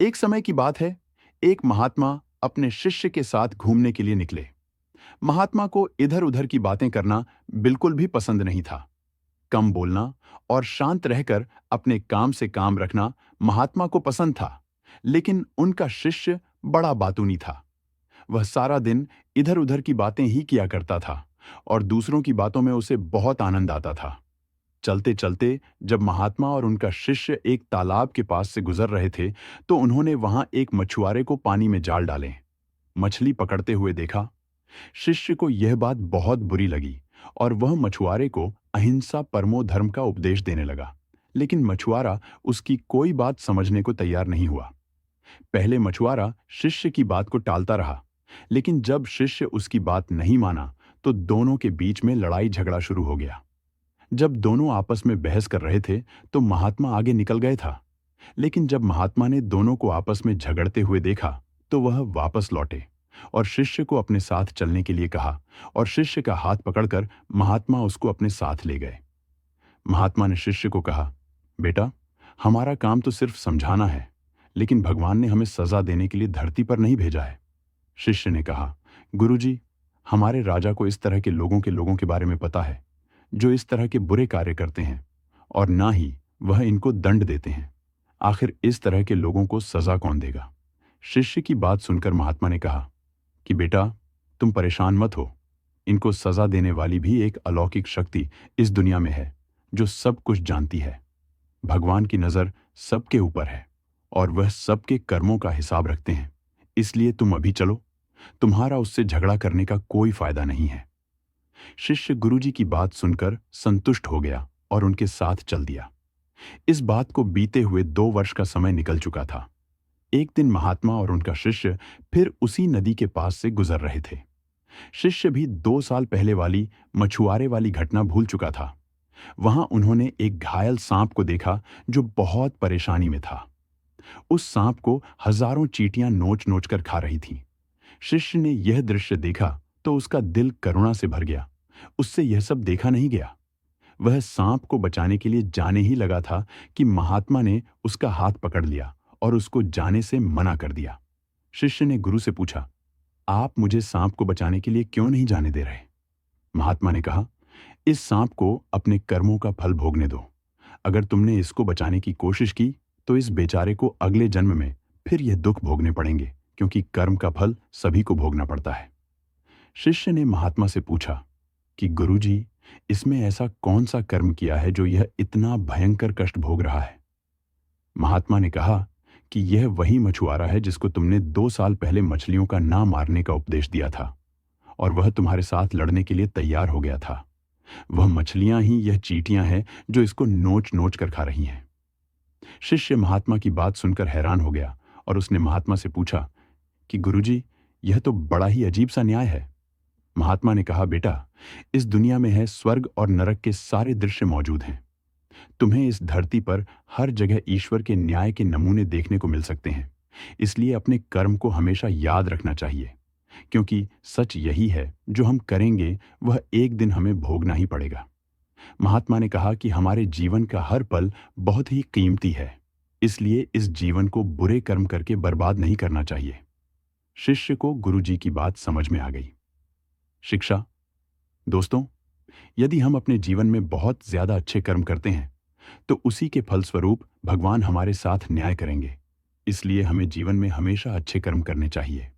एक समय की बात है, एक महात्मा अपने शिष्य के साथ घूमने के लिए निकले। महात्मा को इधर-उधर की बातें करना बिल्कुल भी पसंद नहीं था। कम बोलना और शांत रहकर अपने काम से काम रखना महात्मा को पसंद था, लेकिन उनका शिष्य बड़ा बातूनी था। वह सारा दिन इधर-उधर की बातें ही किया करता था और दूसरों की बातों में उसे बहुत आनंद आता था। चलते-चलते जब महात्मा और उनका शिष्य एक तालाब के पास से गुजर रहे थे, तो उन्होंने वहां एक मछुआरे को पानी में जाल डाले, मछली पकड़ते हुए देखा। शिष्य को यह बात बहुत बुरी लगी और वह मछुआरे को अहिंसा परमो धर्म का उपदेश देने लगा। लेकिन मछुआरा उसकी कोई बात समझने को तैयार नहीं हुआ। पहले मछुआरा शिष्य की बात को टालता रहा, लेकिन जब शिष्य उसकी बात नहीं माना, तो दोनों के बीच में लड़ाई झगड़ा शुरू हो गया। जब दोनों आपस में बहस कर रहे थे, तो महात्मा आगे निकल गए था। लेकिन जब महात्मा ने दोनों को आपस में झगड़ते हुए देखा, तो वह वापस लौटे और शिष्य को अपने साथ चलने के लिए कहा और शिष्य का हाथ पकड़कर महात्मा उसको अपने साथ ले गए। महात्मा ने शिष्य को कहा, बेटा, हमारा काम तो सिर्फ समझाना है, लेकिन भगवान ने हमें सजा देने के लिए धरती पर नहीं भेजा है। शिष्य ने कहा, गुरुजी, हमारे राजा को इस तरह के लोगों के बारे में पता है, जो इस तरह के बुरे कार्य करते हैं, और ना ही वह इनको दंड देते हैं। आखिर इस तरह के लोगों को सजा कौन देगा? शिष्य की बात सुनकर महात्मा ने कहा कि बेटा, तुम परेशान मत हो। इनको सजा देने वाली भी एक अलौकिक शक्ति इस दुनिया में है, जो सब कुछ जानती है। भगवान की नजर सबके ऊपर है और वह सबके कर्मों का हिसाब रखते हैं। इसलिए तुम अभी चलो, तुम्हारा उससे झगड़ा करने का कोई फायदा नहीं है। शिष्य गुरुजी की बात सुनकर संतुष्ट हो गया और उनके साथ चल दिया। इस बात को बीते हुए 2 वर्ष का समय निकल चुका था। एक दिन महात्मा और उनका शिष्य फिर उसी नदी के पास से गुजर रहे थे। शिष्य भी 2 साल पहले वाली मछुआरे वाली घटना भूल चुका था। वहां उन्होंने एक घायल सांप को देखा जो बहुत परेशानी में था। उस सांप को हजारों चींटियां नोच नोच कर खा रही थीं। शिष्य ने यह दृश्य देखा तो उसका दिल करुणा से भर गया। उससे यह सब देखा नहीं गया। वह सांप को बचाने के लिए जाने ही लगा था कि महात्मा ने उसका हाथ पकड़ लिया और उसको जाने से मना कर दिया। शिष्य ने गुरु से पूछा, आप मुझे सांप को बचाने के लिए क्यों नहीं जाने दे रहे? महात्मा ने कहा, इस सांप को अपने कर्मों का फल भोगने दो। अगर तुमने इसको बचाने की कोशिश की, तो इस बेचारे को अगले जन्म में फिर यह दुख भोगने पड़ेंगे, क्योंकि कर्म का फल सभी को भोगना पड़ता है। शिष्य ने महात्मा से पूछा कि गुरुजी, इसमें ऐसा कौन सा कर्म किया है जो यह इतना भयंकर कष्ट भोग रहा है? महात्मा ने कहा कि यह वही मछुआरा है जिसको तुमने 2 साल पहले मछलियों का ना मारने का उपदेश दिया था, और वह तुम्हारे साथ लड़ने के लिए तैयार हो गया था। वह मछलियां ही यह चींटियां हैं जो इसको नोच नोच कर खा रही हैं। शिष्य महात्मा की बात सुनकर हैरान हो गया और उसने महात्मा से पूछा कि गुरुजी, यह तो बड़ा ही अजीब सा न्याय है। महात्मा ने कहा, बेटा, इस दुनिया में है स्वर्ग और नरक के सारे दृश्य मौजूद हैं। तुम्हें इस धरती पर हर जगह ईश्वर के न्याय के नमूने देखने को मिल सकते हैं। इसलिए अपने कर्म को हमेशा याद रखना चाहिए, क्योंकि सच यही है, जो हम करेंगे वह एक दिन हमें भोगना ही पड़ेगा। महात्मा ने कहा कि हमारे जीवन का हर पल बहुत ही कीमती है, इसलिए इस जीवन को बुरे कर्म करके बर्बाद नहीं करना चाहिए। शिष्य को गुरुजी की बात समझ में आ गई। शिक्षा। दोस्तों, यदि हम अपने जीवन में बहुत ज्यादा अच्छे कर्म करते हैं, तो उसी के फलस्वरूप भगवान हमारे साथ न्याय करेंगे। इसलिए हमें जीवन में हमेशा अच्छे कर्म करने चाहिए।